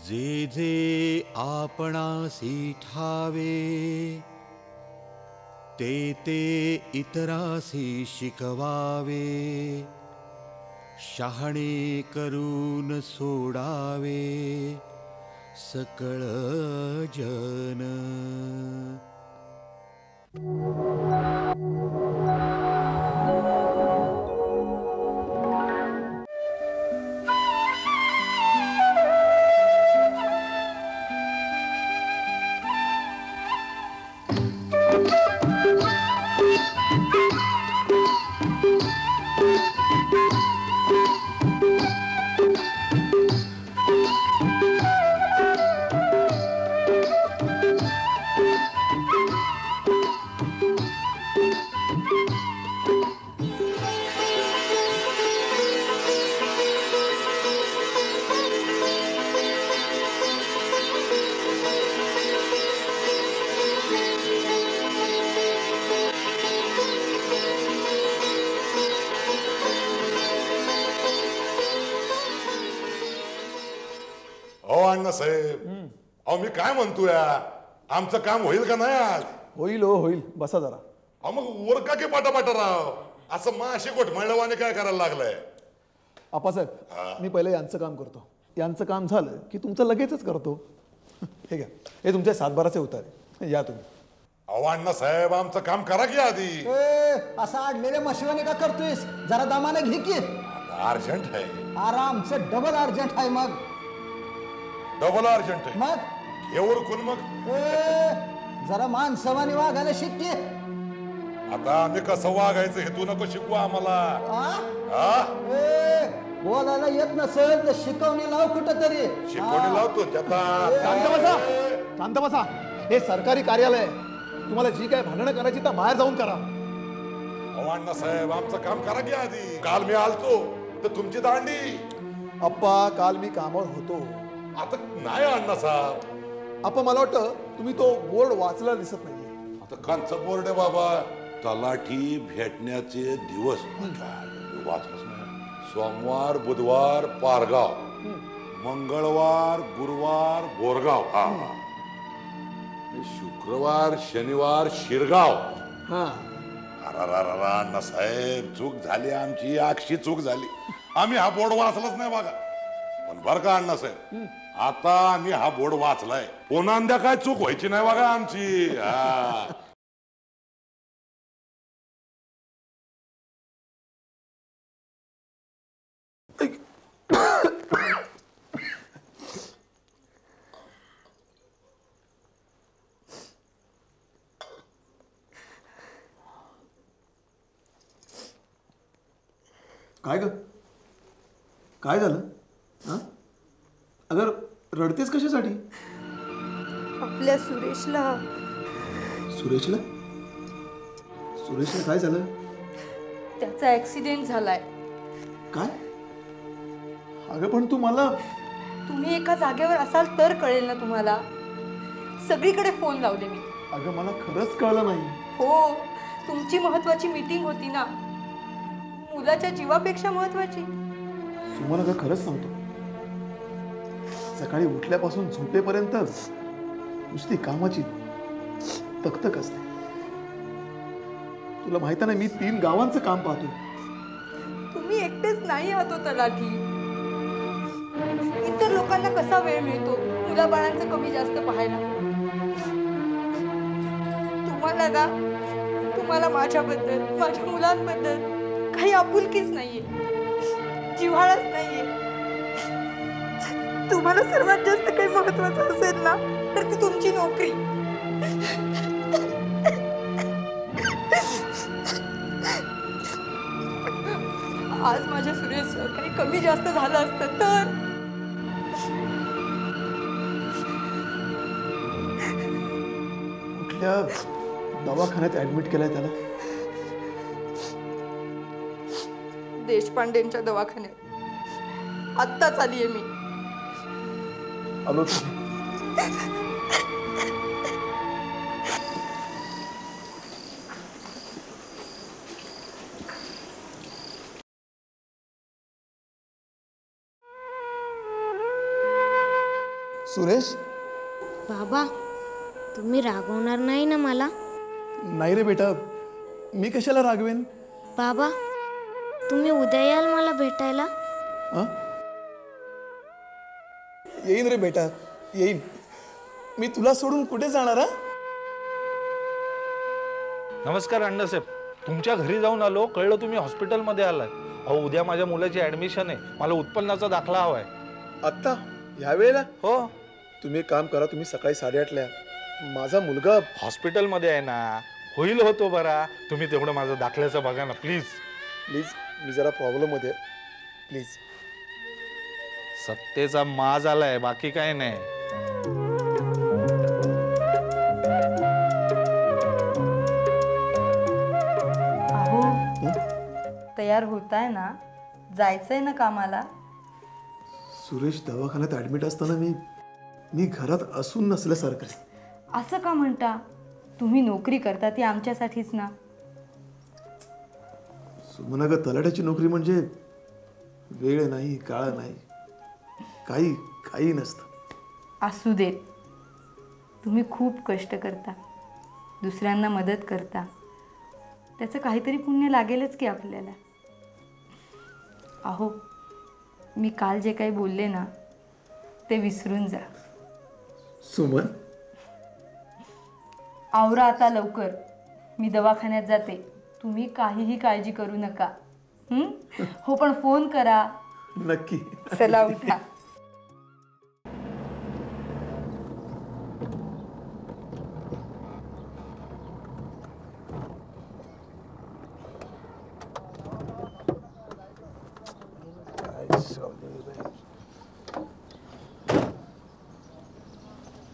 जे जे आपणासी ठावे ते ते इतरासी शिकवावे. शहाणे करून सोडावे सकळ जन. साहेब अहो मी काय म्हणतोय आमचं काम होईल का नाही आज? होईल हो होईल, बसा जरा. अहो मग वर का की पाटा राव असं माशी घोटमळल्यावाने काय करायला लागलंय? आप्पासाहेब मी पहिले यांचं काम करतो, यांचं काम झालं की तुमचं लगेचच करतो. हे घ्या, हे तुमच्या सातबाराचे उतारे, या तुम्ही. अहो अण्णासाहेब आमचं काम करा की आधी. असं आडलेल्या मशिवाने का करतोयस? जरा दमाने घे की. अर्जंट आहे. आरामचं डबल अर्जंट आहे. मग डबल अर्जंट आहे मग हे ओळखून मग जरा माणसावानी वागायला शिकते. आता आम्ही कसं वागायचं हे तू नको शिकू आम्हाला. बोलायला येत नसेल तर शिकवणी लाव कुठं तरी. शिकवणी लावतो शांत बसा, शांत बसा. हे सरकारी कार्यालय आहे, तुम्हाला जी काय भांडणं करायची तर बाहेर जाऊन करा. अहो अण्णासाहेब आमचं काम करा की आधी. काल मी आलतो तर तुमची दांडी. अप्पा काल मी कामावर होतो. आता नाही अण्णासाहेब. अप्पा मला वाटतं तुम्ही तो बोर्ड वाचला दिसत नाहीये. आता कांचा बोर्ड आहे बाबा. तलाठी भेटण्याचे दिवस वाचलंच नाही. सोमवार बुधवार पारगाव, मंगळवार गुरुवार बोरगाव, हा शुक्रवार शनिवार शिरगाव. अण्णासाहेब चूक झाली आमची, अक्षी चूक झाली. आम्ही हा बोर्ड वाचलाच नाही बघा. पण बर का अण्णासाहेब आता आम्ही हा बोर्ड वाचलाय. पुन्हा काय चूक व्हायची नाही बघा आमची. काय ग, काय झालं? अगर रडतेस कशासाठी? आपल्या सुरेशला सुरेशला काय झालं? त्याचा ऍक्सिडेंट झालाय. काय? अगं पण तू मला. तुम्ही एका जागेवर असाल तर कळेल ना तुम्हाला. सगळीकडे फोन लावले मी. अगं मला खरंच कळलं नाही. हो, तुमची महत्वाची मीटिंग होती ना, मुलाच्या जीवापेक्षा महत्वाची. तुम्हाला का खरंच सांगतो, सकाळी उठल्यापासून झोपेपर्यंत नुसती कामाची तकतक असते. तुला माहित नाही मी 3 गावांचं काम पाहतो. तुम्ही एकटेच नाही आहात हो तलाठी. इतर लोकांना कसा वेळ मिळतो मुलाबाळांचं कमी जास्त पाहायला? तुम्हाला ना, तुम्हाला माझ्याबद्दल माझ्या मुलांबद्दल काही आपुलकीच नाहीये, जिव्हाळाच नाहीये. तुम्हाला सर्वात जास्त काही महत्वाचं असेल ना तर ती तुमची नोकरी. आज माझ्या सुरेश काही कमी जास्त झालं असतं तर. कुठल्या दवाखान्यात ऍडमिट केलंय त्याला? देशपांडेंच्या दवाखान्यात. आत्ताच आलीये मी. आलो. सुरेश. बाबा तुम्ही रागवणार नाही ना मला? नाही रे बेटा, मी कशाला रागवेन. बाबा तुम्ही उद्या याल मला भेटायला? हां, येईन रे बेटा, येईन. मी तुला सोडून कुठे जाणार? हा, नमस्कार अण्णासाहेब. तुमच्या घरी जाऊन आलो, कळलं तुम्ही हॉस्पिटलमध्ये आलाय. अहो उद्या माझ्या मुलाची ऍडमिशन आहे, मला उत्पन्नाचा दाखला हवाय. आत्ता ह्या वेळेला? हो. तुम्ही एक काम करा, तुम्ही सकाळी 8:30ला. माझा मुलगा हॉस्पिटलमध्ये आहे ना, होईल होतो बरा. तुम्ही तेवढं माझं दाखल्याचं बघा ना प्लीज. प्लीज, मी जरा प्रॉब्लेममध्ये प्लीज. सत्तेचा माज आलाय, बाकी काय नाही. अहो तयार होताय ना, जायचंय ना कामाला? सुरेश दवाखान्यात ऍडमिट असताना मी घरात असून नसल्यासारखं. असं का म्हणता? तुम्ही नोकरी करता ती आमच्यासाठीच ना. सुमना ग, तलाट्याची नोकरी म्हणजे वेळ नाही, काळ नाही, काही नसतं. असू देत, तुम्ही खूप कष्ट करता, दुसऱ्यांना मदत करता, त्याचं काहीतरी पुण्य लागेलच की आपल्याला. अहो मी काल जे काही बोलले ना ते विसरून जा. सुमन, आवरा आता लवकर, मी दवाखान्यात जाते. तुम्ही काहीही काळजी करू नका. हो पण फोन करा. नक्की. चला उठा.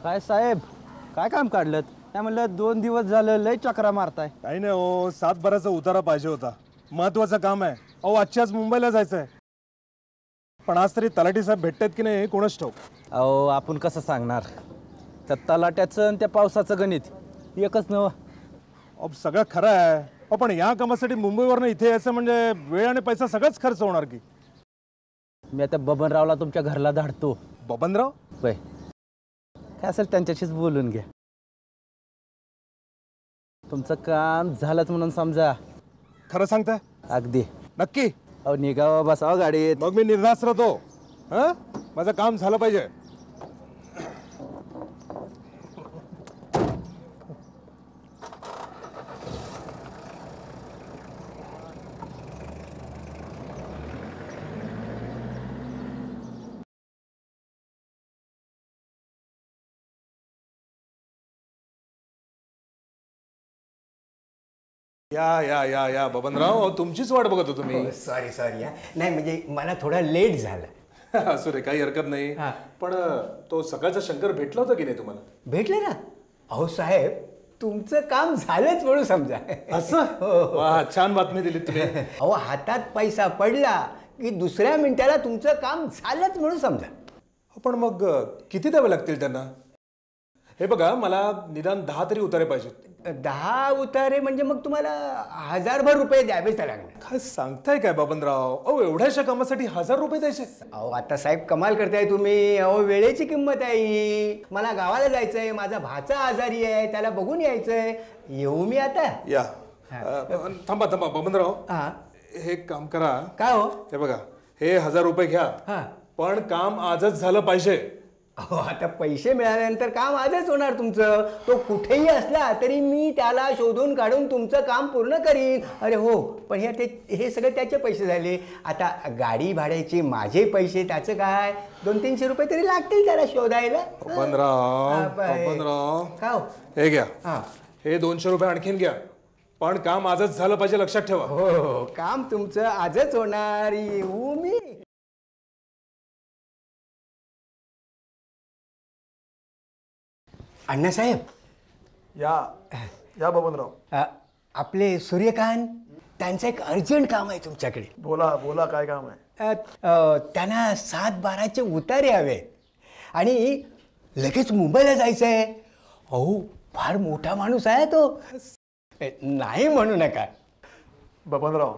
काय साहेब, काय काम काढलं? काय म्हणलं 2 दिवस झालं लय चक्रा मारताय. काही नाही हो, 7 उतारा पाहिजे होता. महत्वाचं काम आहे. अहो आजच्याच मुंबईला जायचं आहे. पण आज तरी तलाठी साहेब भेटतात की नाही कोणच ठाऊक. अहो आपण कसं सांगणार? त्या तलाट्याचं आणि त्या पावसाचं गणित एकच नव. अहो सगळं खरं आहे. अहो पण या कामासाठी मुंबईवरनं इथे यायचं म्हणजे वेळ आणि पैसा सगळंच खर्च होणार की. मी आता बबनरावला तुमच्या घरला धाडतो. बबनराव? होय, काय असेल त्यांच्याशीच बोलून घ्या. तुमचं काम झालंच म्हणून समजा. खरं सांगताय? अगदी. नक्की? अहो निघावा, बसावा गाडीत. मग मी निर्धास्त राहतो. हां, माझं काम झालं पाहिजे. या या या या बबनराव, तुमचीच वाट बघत होतो मी. सॉरी नाही म्हणजे मला थोडा लेट झाला. असू रे, काही हरकत नाही. पण तो सकाळचा शंकर भेटला होता की नाही तुम्हाला? भेटले ना. अहो साहेब, तुमचं काम झालंच म्हणून समजा. असं? वा, छान बातमी दिली तुम्ही. अहो हातात पैसा पडला की दुसऱ्या मिनिटाला तुमचं काम झालंच म्हणून समजा. पण मग किती द्यावे लागतील त्यांना? हे बघा, मला निदान 10 तरी उतारे पाहिजेत. 10 उतारे म्हणजे मग तुम्हाला 1000 रुपये द्यावेच लागणार. काय सांगताय काय बबनराव? अहो एवढ्याशा कामासाठी 1000 रुपये द्यायचे? अहो आता साहेब कमाल करताय तुम्ही. अहो वेळेची किंमत आहे ही. मला गावाला जायचंय, माझा भाचा आजारी आहे, त्याला बघून यायचंय. येऊ मी आता? या. थांबा बबनराव, हा, हे काम करा. काय हो? हे बघा, हे 1000 रुपये घ्या. हा, पण काम आजच झालं पाहिजे. अहो आता पैसे मिळाल्यानंतर काम आजच होणार तुमचं. तो कुठेही असला तरी मी त्याला शोधून काढून तुमचं काम पूर्ण करीन. अरे हो, पण हे सगळे त्याचे पैसे झाले. आता गाडी भाड्याचे माझे पैसे, त्याचं काय 200-300 रुपये तरी लागतील त्याला शोधायला. बबनराव, का हो? हे घ्या. हा, हे 200 रुपये आणखीन घ्या. पण काम आजच झालं पाहिजे, लक्षात ठेवा. हो, काम तुमचं आजच होणार. येऊ मी. अण्णासाहेब, या बबनराव. आपले सूर्यकांत, त्यांचं एक अर्जंट काम आहे तुमच्याकडे. बोला काय काम आहे? त्यांना 7-12चे उतारे हवे आणि लगेच मुंबईला जायचं आहे. अहो फार मोठा माणूस आहे तो. नाही म्हणू नका बबनराव.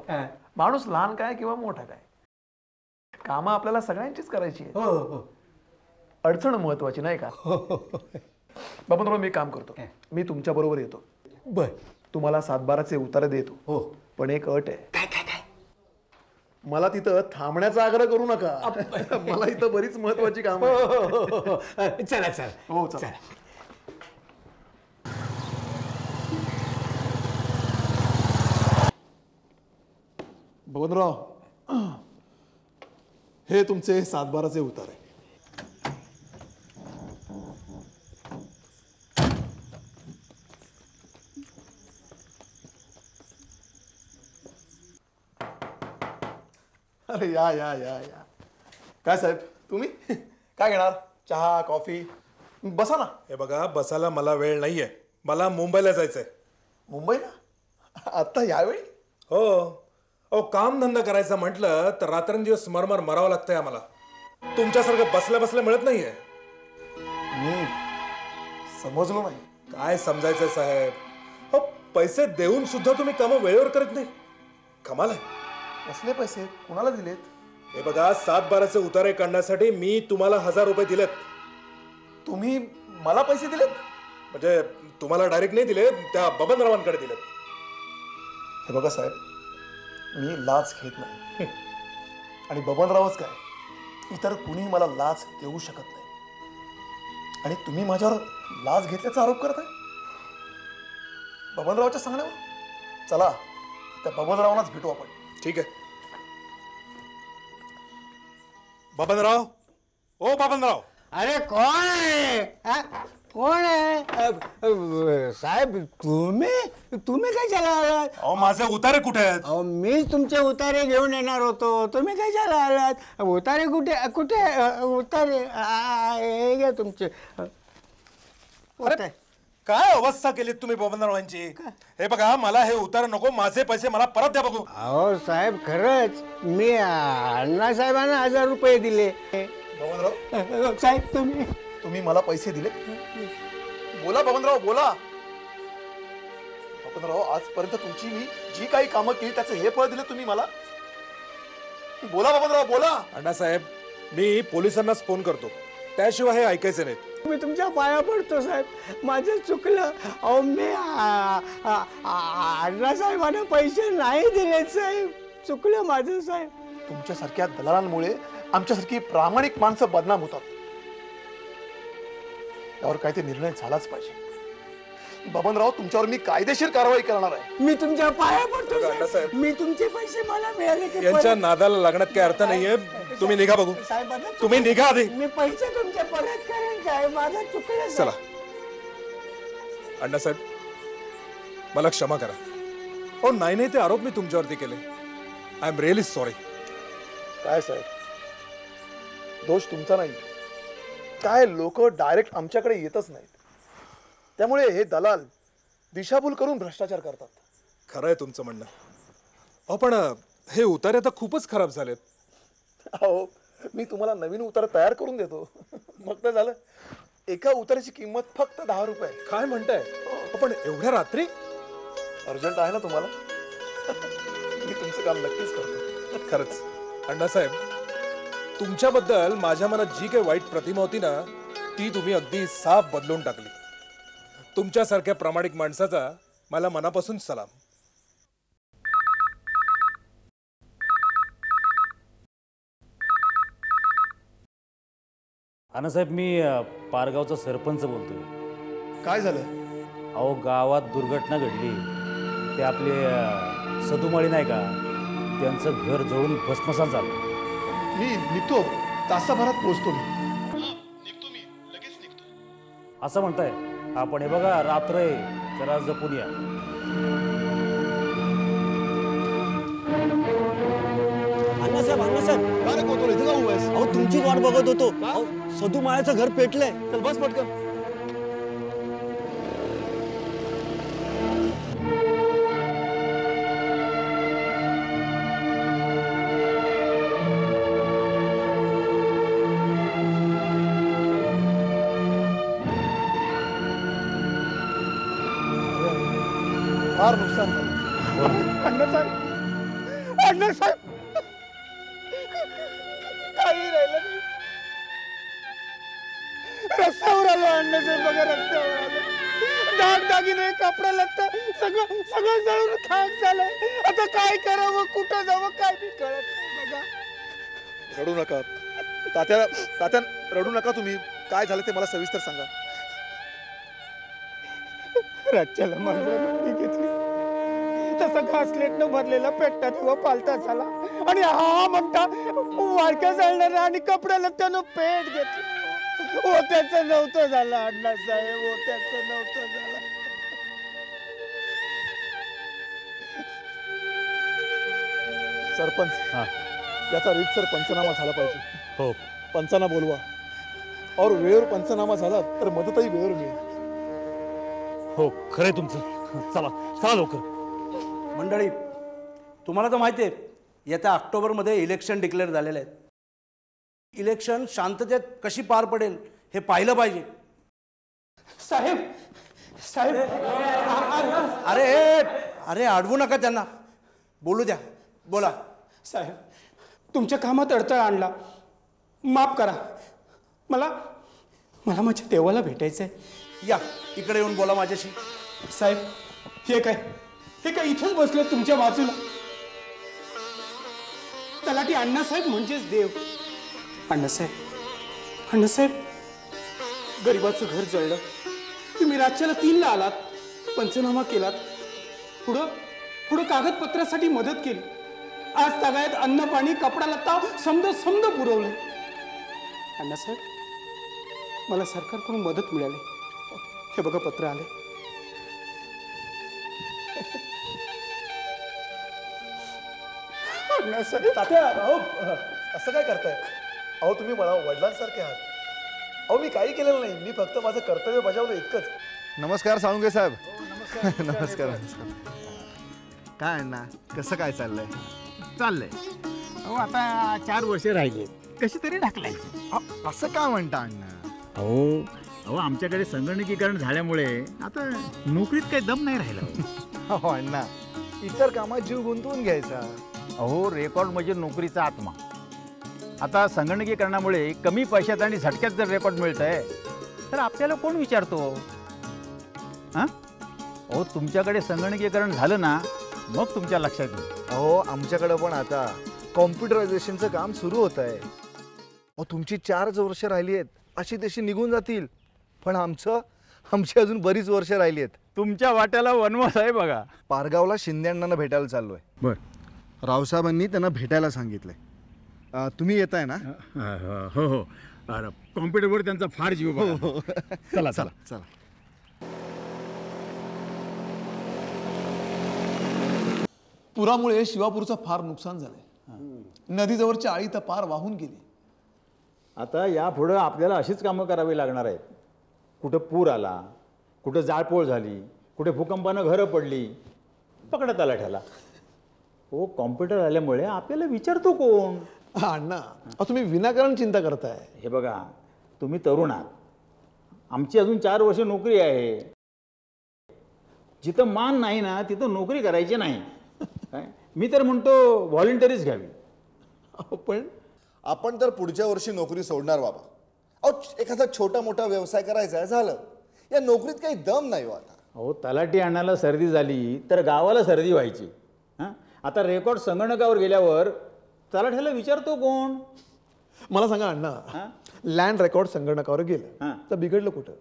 माणूस लहान काय किंवा मोठा काय, कामं आपल्याला सगळ्यांचीच करायची आहे. हो हो. अडचण महत्वाची नाही का? बाबा मी काम करतो, मी तुमच्या बरोबर येतो. बर. तुम्हाला 7/12चे उतारे देतो. हो. पण एक अट आहे. काय काय काय? मला तिथं थांबण्याचा आग्रह करू नका. मला इथं बरीच महत्वाची काम आहे. चला चला. हो चला. बबनराव, हे तुमचे 7/12चे उतारे. अरे या या या या. काय साहेब, तुम्ही काय घेणार? चहा, कॉफी? बसा ना. हे बघा, बसायला मला वेळ नाहीये. मला मुंबईला जायचंय. मुंबईला? आता यावेळी? हो. अहो, काम धंदा करायचं म्हटलं तर रात्रंदिवस मरमर मरावं लागतंय आम्हाला. तुमच्यासारखं बसल्या बसल्या मिळत नाहीये. मी समजलो नाही. काय समजायचंय साहेब? हो, पैसे देऊन सुद्धा तुम्ही कामं वेळेवर करत नाही. कमाल आहे. कसले पैसे? कुणाला दिलेत? हे बघा, 7/12चे उतारे काढण्यासाठी मी तुम्हाला 1000 रुपये दिलेत. तुम्ही मला पैसे दिलेत? म्हणजे तुम्हाला डायरेक्ट नाही दिले, त्या बबनरावांकडे दिलेत. हे बघा साहेब, मी लाच घेत नाही. आणि बबनरावच काय, इतर कुणीही मला लाच देऊ शकत नाही. आणि तुम्ही माझ्यावर लाच घेतल्याचा आरोप करताय बबनरावच्या सांगण्यावर. चला, त्या बबनरावांनाच भेटू आपण. ठीक आहे. बबनराव, ओ बबनराव. अरे कोण आहे? हा? कोण आहे? साहेब, तुम्ही काय चला आलात? अहो, माझे उतारे कुठे आहेत? अहो, मीच तुमचे उतारे घेऊन येणार होतो. तुम्ही काय चला आलात? उतारे कुठे कुठे उतारे? हे घ्या तुमचे अरे, काय अवस्था केलीत तुम्ही बबनरावांची? हे बघा, मला हे उतारे नको. माझे पैसे मला परत द्या बघू. अहो साहेब, खरंच मी अण्णासाहेबांना 1000 रुपये दिले. बबनराव साहेब, तुम्ही मला पैसे दिले? बोला बबनराव, बोला. बबनराव, आजपर्यंत तुमची मी जी काही कामं केली त्याचं हे फळ दिलं तुम्ही मला. बोला बबनराव, बोला. अण्णासाहेब, मी पोलिसांनाच फोन करतो. त्याशिवाय हे ऐकायचं नाही. मी तुमच्या पाया पडतो साहेब, माझं चुकलं. अहो, मी अण्णासाहेबांना पैसे नाही दिले साहेब. चुकलं माझं साहेब. तुमच्यासारख्या दलालांमुळे आमच्यासारखी प्रामाणिक माणसं बदनाम होतात. यावर काय ते निर्णय झालाच पाहिजे. बबनराव, तुमच्यावर मी कायदेशीर कारवाई करणार आहे. मी तुमच्या पाया पडतो साहेब. मी तुमचे पैसे मला मिळाले की यांच्या नादाला लागण्यात काही अर्थ नाहीये. तुम्ही निघा बघू. तुम्ही निघा आधी. मी पैसे तुमचे परत करेन साहेब. माझं चुकलं. चला. अण्णासाहेब, मला क्षमा करा. हो, नाही ते आरोप मी तुमच्यावरती केले. I am really sorry. काय साहेब, दोष तुमचा नाही. काय लोक डायरेक्ट आमच्याकडे येतच नाहीत, त्यामुळे हे दलाल दिशाभूल करून भ्रष्टाचार करतात. खरं आहे तुमचं म्हणणं. अहो, पण हे उतारे आता खूपच खराब झालेत. अहो, मी तुम्हाला नवीन उतारा तयार करून देतो. मग तर झालं. एका उताराची किंमत फक्त 10 रुपये. काय म्हणताय? पण एवढ्या रात्री? अर्जंट आहे ना तुम्हाला? मी तुमचं काम नक्कीच करतो. खरंच अण्णासाहेब, तुमच्याबद्दल माझ्या मनात जी काही वाईट प्रतिमा होती ना, ती तुम्ही अगदी साफ बदलून टाकली. तुमच्यासारख्या प्रामाणिक माणसाचा मला मनापासून सलाम. अण्णासाहेब, मी पारगावचा सरपंच बोलतोय. काय झालं? अहो, गावात दुर्घटना घडली. ते आपले सदुमाळी नाही का, त्यांचं घर जळून भस्मसात झालं. मी निघतो, तासाभरात पोहोचतो. असं म्हणताय? आपण हे बघा, रात्र आहे, जरा जपून या. अण्णासाहेब, अण्णासाहेब, काय रे कोतो, इथे का उभा आहेस? अहो, तुमची वाट बघत होतो. अहो, सदू माळ्याचं घर पेटलंय. चल बस पटकन. फार नुकसान झालं. अण्णासाहेब, अण्णासाहेब, काही राहिलं नाही. अण्णासाहेब बघा रस्त्यावर आलं. दागदागिने कपडा लागतं सगळं सगळं जळून खाक झालंय. आता काय करावं कुठं जावं काय बी कळत नाही बघा. रडू नका तात्या रडू नका तुम्ही. काय झालं ते मला सविस्तर सांगा. राज्याला माझ्या घेतली तसा घासलेटनं भरलेला पेट्टा किंवा पालता झाला आणि हा म्हणता वाडक्या जाळणारा आणि कपड्याला त्यानं पेट घेतलं. ओ त्याचं नव्हतं झालं अण्णासाहेब, ओ त्याचं नव्हतं झालं. सरपंच याचा रीतसर पंचनामा झाला पाहिजे. हो पंचांना बोलवा और वेळेवर पंचनामा झाला तर मदतही वेळेवर मिळेल. हो खरंय तुमचं. चला चला लवकर. मंडळी, तुम्हाला तर माहिती आहे येत्या ऑक्टोबरमध्ये इलेक्शन डिक्लेअर झालेले आहेत. इलेक्शन शांततेत कशी पार पडेल हे पाहिलं पाहिजे. साहेब साहेब अरे अरे अडवू नका त्यांना, बोलू द्या. बोला. साहेब तुमच्या कामात अडथळा आणला, माफ करा. मला मला माझ्या देवाला भेटायचंय. या इकडे येऊन बोला माझ्याशी. साहेब हे काय इथेच बसले तुमच्या बाजूला. तलाठी अण्णासाहेब म्हणजेच देव. अण्णासाहेब गरिबाचं घर जळलं. तुम्ही रातच्याला 3ला आलात, पंचनामा केलात, पुढं कागदपत्रासाठी मदत केली. आज तगायत अन्न पाणी कपडा लत्ता समद पुरवलं. अण्णासाहेब मला सरकारकडून मदत मिळाली. हे बघा पत्र आले. तात्या अहो असं काय करताय? अहो तुम्ही मला वडिलांसारखे आहात. अहो मी काही केलेलं नाही, मी फक्त माझं कर्तव्य बजावलं इतकंच. नमस्कार साळुंके साहेब. नमस्कार. काय अण्णा कसं काय चाललंय? अहो आता 4 वर्ष राहिले, कशी तरी ढकलायची. असं का म्हणता अण्णा? अहो आमच्याकडे संगणकीकरण झाल्यामुळे आता नोकरीत काही दम नाही राहिला. हो अण्णा, इतर कामात जीव गुंतवून घ्यायचा. अहो रेकॉर्ड म्हणजे नोकरीचा आत्मा. आता संगणकीकरणामुळे कमी पैशात आणि झटक्यात जर रेकॉर्ड मिळतंय तर आपल्याला कोण विचारतो? हां अहो तुमच्याकडे संगणकीकरण झालं ना मग तुमच्या लक्षात येईल. अहो आमच्याकडे पण आता कॉम्प्युटरायझेशनचं काम सुरू होत आहे. अहो तुमची 4च वर्ष राहिली आहेत, अशी तशी निघून जातील. पण आमची अजून बरीच वर्ष राहिली आहेत. तुमच्या वाट्याला वनवास आहे बघा. पारगावला शिंदे अण्णांना भेटायला चाललोय. बरं. रावसाहेबांनी त्यांना भेटायला सांगितलंय. तुम्ही येताय ना? हो. कॉम्प्युटरवर त्यांचा फार जीव बघा. चला चला चला. पुरामुळे शिवापूरचं फार नुकसान झालंय. नदीजवळची आळी तर पार वाहून गेली. आता यापुढं आपल्याला अशीच कामं करावी लागणार आहेत. कुठं पूर आला, कुठं जाळपोळ झाली, कुठे भूकंपानं घरं पडली, पकडत आला ठेला. हो कॉम्प्युटर आल्यामुळे आपल्याला विचारतो कोण? अण्णा तुम्ही विनाकारण चिंता करताय. हे बघा तुम्ही तरुण आहात, आमची अजून 4 वर्ष नोकरी आहे. जिथं मान नाही ना तिथं नोकरी करायची नाही. काय मी तर म्हणतो व्हॉलंटरीच घ्यावी. पण आपण तर पुढच्या वर्षी नोकरी सोडणार बाबा. अहो एखादा छोटा मोठा व्यवसाय करायचा आहे, झालं. या नोकरीत काही दम नाही आता. अहो तलाठी अण्णाला सर्दी झाली तर गावाला सर्दी व्हायची. हां आता रेकॉर्ड संगणकावर गेल्यावर तलाठ्याला विचारतो कोण? मला सांगा अण्णा, लँड रेकॉर्ड संगणकावर गेलं तर बिघडलं कुठं?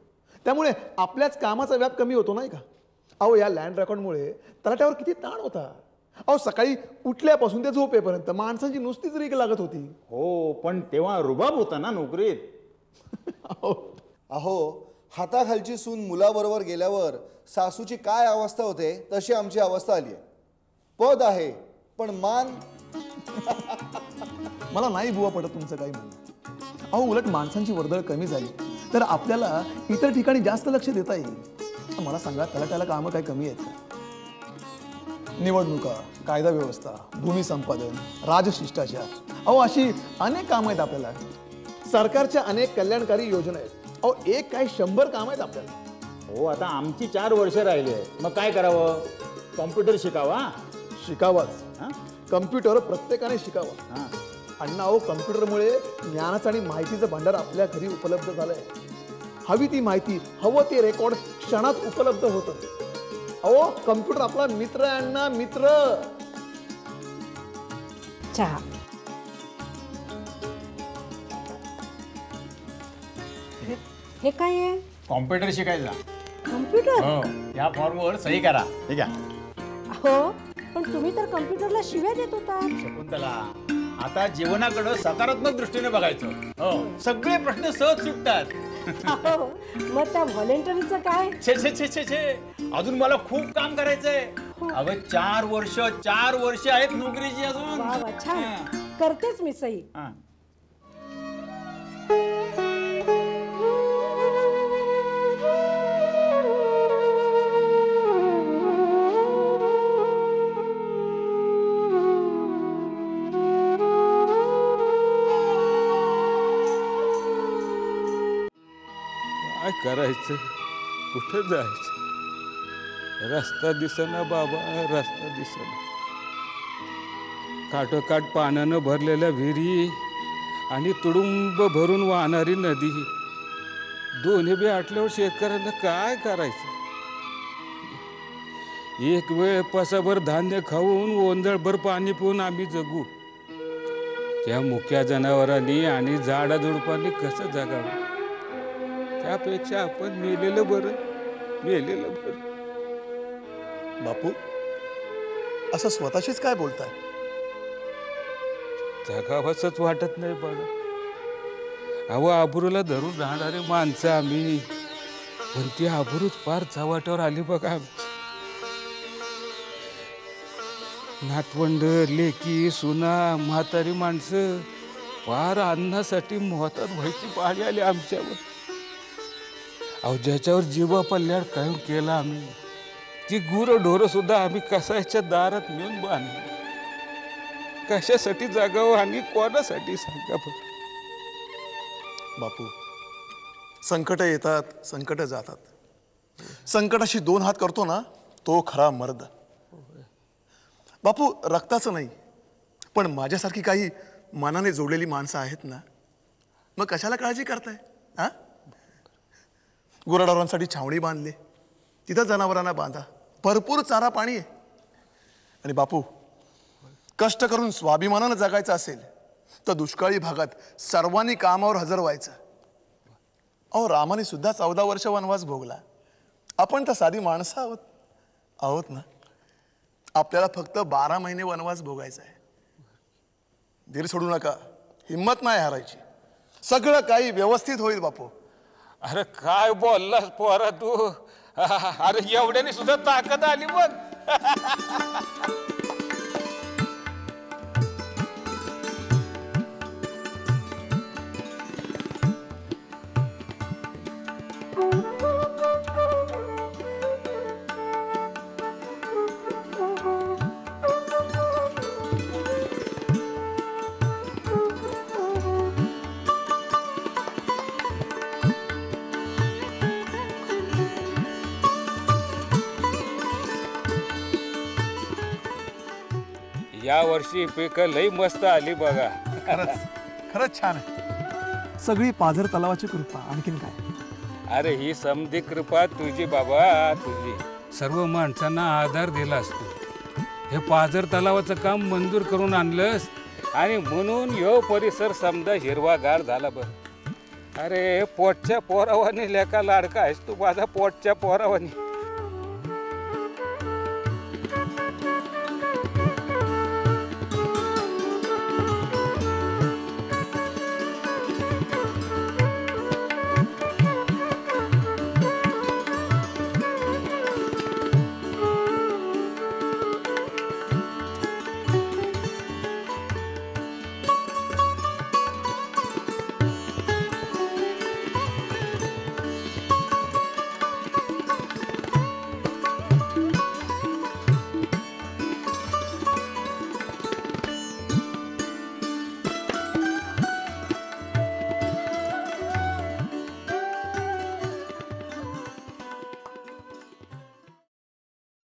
त्यामुळे आपल्याच कामाचा व्याप कमी होतो नाही का? अहो या लँड रेकॉर्डमुळे तलाठ्यावर किती ताण होता. अहो सकाळी उठल्यापासून ते झोपेपर्यंत माणसांची नुसतीच रीक लागत होती. हो पण तेव्हा रुबाब होता ना नोकरीत. अहो हाताखालची सून मुलाबरोबर गेल्यावर सासूची काय अवस्था होते तशी आमची अवस्था आली आहे. पद आहे पण मान. मला नाही बुवा पडत तुमचं काही म्हणणं. अहो उलट माणसांची वर्दळ कमी झाली तर आपल्याला इतर ठिकाणी जास्त लक्ष देता येईल. मला सांगा तलाट्याला कामं काही कमी आहेत का? निवडणुका, कायदा व्यवस्था, भूमी संपादन, राजशिष्टाचार, अहो अशी अनेक कामं आहेत आपल्याला. सरकारच्या अनेक कल्याणकारी योजना आहेत. अहो एक काय 100 कामं आहेत आपल्याला. हो आता आमची 4 वर्ष राहिली आहेत, मग काय करावं? कॉम्प्युटर शिकावाच. कम्प्युटर प्रत्येकाने शिकावा. अण्णा अहो कम्प्युटरमुळे ज्ञानाचं आणि माहितीचं भांडार आपल्या घरी उपलब्ध झालंय. हवी ती माहिती, हवं ते रेकॉर्ड क्षणात उपलब्ध होतं. अहो, कम्प्युटर आपला मित्र आहे अण्णा, मित्र. चहा. हे काय आहे? कॉम्प्युटर शिकायचा. कम्प्युटर? हो, या फॉर्मवर सही करा. ठीक आहे. हो, पण तुम्ही तर कम्प्युटरला शिव्या देत होता. शकुंतला, आता जीवनाकडे सकारात्मक दृष्टीने बघायचं. हो, सगळे प्रश्न सहज सुटतात. अहो, मग त्या व्हॉलेंटरीचं काय? छे छे छे छे छे, अजून मला खूप काम करायचंय. अगं 4 वर्ष आहेत नोकरीची अजून. वा वा, छान. करतेच मी सही. काय करायचं, कुठं जायचं, रस्ता दिसेना बाबा, रस्ता दिसेना. काठोकाठ पाण्यानं भरलेल्या विहिरी आणि तुडुंब भरून वाहणारी नदी, दोन्ही बी आटल्यावर शेतकऱ्यांना काय करायचं. एक वेळ पसाभर धान्य खाऊन ओंजळभर पाणी पिऊन आम्ही जगू, त्या मुक्या जनावरांनी आणि झाडाझुडपांनी कसं जगावं. त्यापेक्षा आपण मेलेलं बरं, मेलेलं बरं. बापू, असं स्वतःशीच काय बोलताय? जगावंसच वाटत नाही बघा. अहो, आबरूला धरून राहणारे माणसं आम्ही, पण ती आबरूच फार चव्हाट्यावर आली बघा आमची. नातवंड, लेकी, सुना, म्हातारी माणसं फार अन्नासाठी मोहतात व्हायची पाळी आली आमच्यावर. अहो, ज्याच्यावर जीवा पल्ल्याड कायम केला आम्ही, ती गुरं ढोरं सुद्धा आम्ही कसायच्या दारात नेऊन बांधली. कशासाठी जागावं आणि कोणासाठी सांगा बरं. बापू, संकट येतात, संकट जातात. संकटाशी 2 हात करतो ना, तो खरा मर्द. बापू, रक्ताचं नाही, पण माझ्यासारखी काही मनाने जोडलेली माणसं आहेत ना, मग कशाला काळजी करताय? हा, गुराढोरांसाठी छावणी बांधली, तिथं जनावरांना बांधा, भरपूर चारा पाणी आहे. आणि बापू, कष्ट करून स्वाभिमानानं जगायचं असेल तर दुष्काळी भागात सर्वांनी कामावर हजर व्हायचं. अहो, रामाने सुद्धा 14 वर्ष वनवास भोगला. आपण तर साधी माणसं आहोत ना. आपल्याला फक्त 12 महिने वनवास भोगायचा आहे. धीर सोडू नका, हिम्मत नाही हारायची. सगळं काही व्यवस्थित होईल बापू. अरे काय बोललास पोरा तू. अरे एवढ्याने सुद्धा ताकद आली बघ. या वर्षी पिकं लई मस्त आली बघा. खरंच छान आहे. सगळी पाझर तलावाची कृपा, आणखीन काय. अरे ही समधी कृपा तुझी बाबा, तुझी. सर्व माणसांना आधार दिला असतो. हे पाझर तलावाचं काम मंजूर करून आणलंस आणि म्हणून यो परिसर समजा हिरवागार झाला बरं. अरे पोटच्या पोरावानी लेका लाडका आहेस तू माझा, पोटच्या पोरावानी.